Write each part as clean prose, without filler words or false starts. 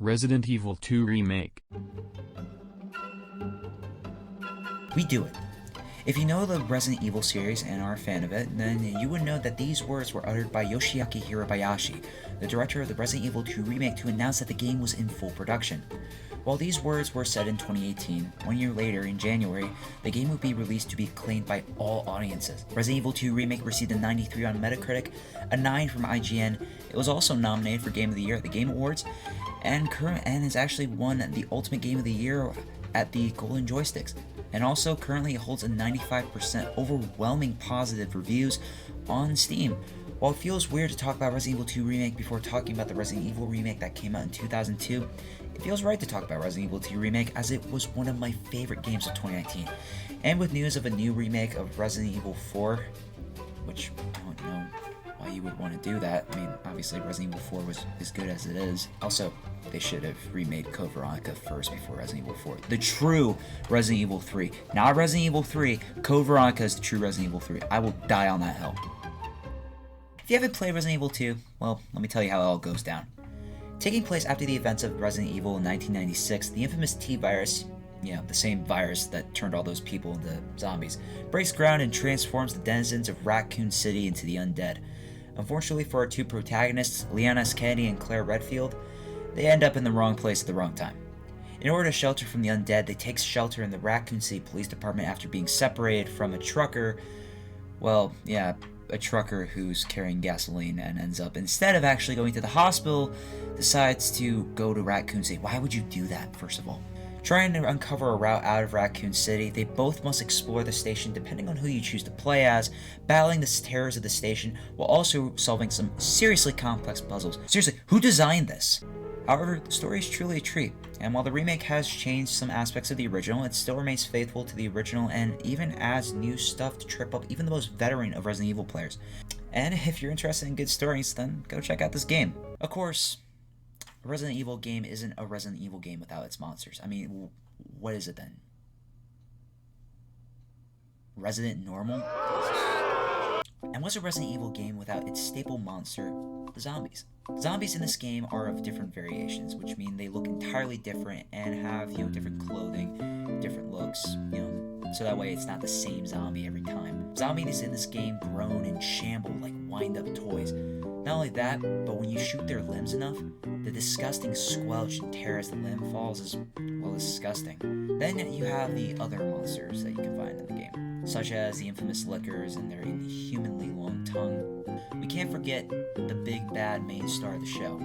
Resident Evil 2 Remake. We do it. If you know the Resident Evil series and are a fan of it, then you would know that these words were uttered by Yoshiaki Hirabayashi, the director of the Resident Evil 2 Remake, to announce that the game was in full production. While these words were said in 2018, 1 year later, in January, the game would be released to be acclaimed by all audiences. Resident Evil 2 Remake received a 93 on Metacritic, a 9 from IGN. It was also nominated for Game of the Year at the Game Awards, and has actually won the Ultimate Game of the Year at the Golden Joysticks. And also currently holds a 95% overwhelming positive reviews on Steam. While it feels weird to talk about Resident Evil 2 Remake before talking about the Resident Evil Remake that came out in 2002, it feels right to talk about Resident Evil 2 Remake as it was one of my favorite games of 2019. And with news of a new remake of Resident Evil 4, which I don't know why you would want to do that. I mean, obviously Resident Evil 4 was as good as it is. Also, they should have remade Code Veronica first before Resident Evil 4. The true Resident Evil 3. Not Resident Evil 3. Code Veronica is the true Resident Evil 3. I will die on that hill. If you haven't played Resident Evil 2, well, let me tell you how it all goes down. Taking place after the events of Resident Evil in 1996, the infamous T-Virus, the same virus that turned all those people into zombies, breaks ground and transforms the denizens of Raccoon City into the undead. Unfortunately for our two protagonists, Leon S. Kennedy and Claire Redfield, they end up in the wrong place at the wrong time. In order to shelter from the undead, they take shelter in the Raccoon City Police Department after being separated from a trucker, a trucker who's carrying gasoline and ends up, instead of actually going to the hospital, decides to go to Raccoon City. Why would you do that, first of all? Trying to uncover a route out of Raccoon City, they both must explore the station depending on who you choose to play as, battling the terrors of the station while also solving some seriously complex puzzles. Seriously, who designed this? However, the story is truly a treat, and while the remake has changed some aspects of the original, it still remains faithful to the original and even adds new stuff to trip up even the most veteran of Resident Evil players. And if you're interested in good stories, then go check out this game. Of course, a Resident Evil game isn't a Resident Evil game without its monsters. I mean, what is it then? Resident Normal? And what's a Resident Evil game without its staple monster, the zombies? Zombies in this game are of different variations, which mean they look entirely different and have, different clothing, different looks, so that way it's not the same zombie every time. Zombies in this game groan and shamble like wind-up toys. Not only that, but when you shoot their limbs enough, the disgusting squelch and tear as the limb falls is, disgusting. Then you have the other monsters that you can find in the game, such as the infamous lickers and their inhumanly long tongue. We can't forget the big bad main star of the show,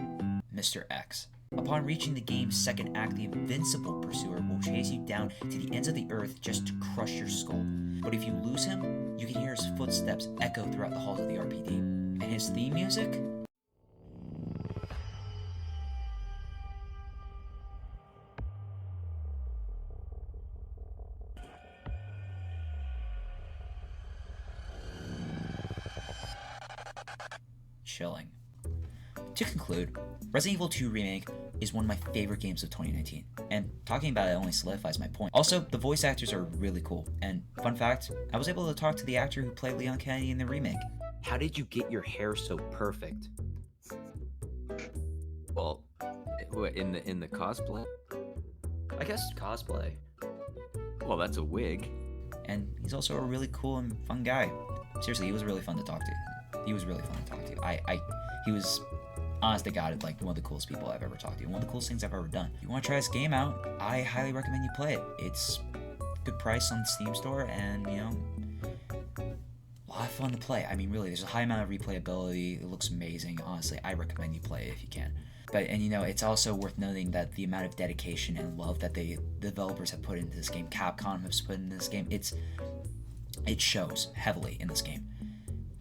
Mr. X. Upon reaching the game's second act, the invincible pursuer will chase you down to the ends of the earth just to crush your skull. But if you lose him, you can hear his footsteps echo throughout the halls of the RPD. And his theme music? Chilling. To conclude, Resident Evil 2 Remake is one of my favorite games of 2019, and talking about it only solidifies my point. Also, the voice actors are really cool, and fun fact, I was able to talk to the actor who played Leon Kennedy in the remake. How did you get your hair so perfect? Well, in the cosplay? I guess cosplay. Well, that's a wig. And he's also a really cool and fun guy. Seriously, he was really fun to talk to. He was he was, honest to God, like one of the coolest people I've ever talked to. One of the coolest things I've ever done. If you want to try this game out, I highly recommend you play it. It's good price on the Steam store, and a lot of fun to play. I mean, really, there's a high amount of replayability. It looks amazing. Honestly, I recommend you play it if you can. It's also worth noting that the amount of dedication and love that the developers have put into this game, Capcom has put into this game, it shows heavily in this game.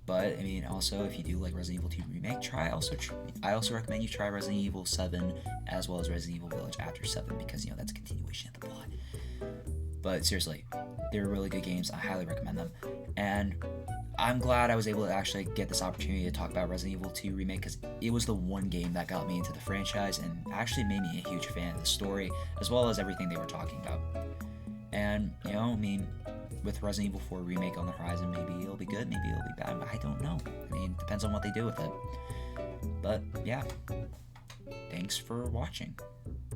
But, also, if you do like Resident Evil 2 Remake, I also recommend you try Resident Evil 7 as well as Resident Evil Village after 7 because, that's a continuation of the plot. But seriously, they're really good games. I highly recommend them. And I'm glad I was able to actually get this opportunity to talk about Resident Evil 2 Remake because it was the one game that got me into the franchise and actually made me a huge fan of the story as well as everything they were talking about. And, with Resident Evil 4 Remake on the horizon, maybe it'll be good, maybe it'll be bad, but I don't know. Depends on what they do with it. But, yeah. thanks for watching,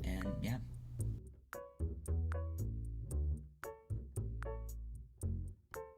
and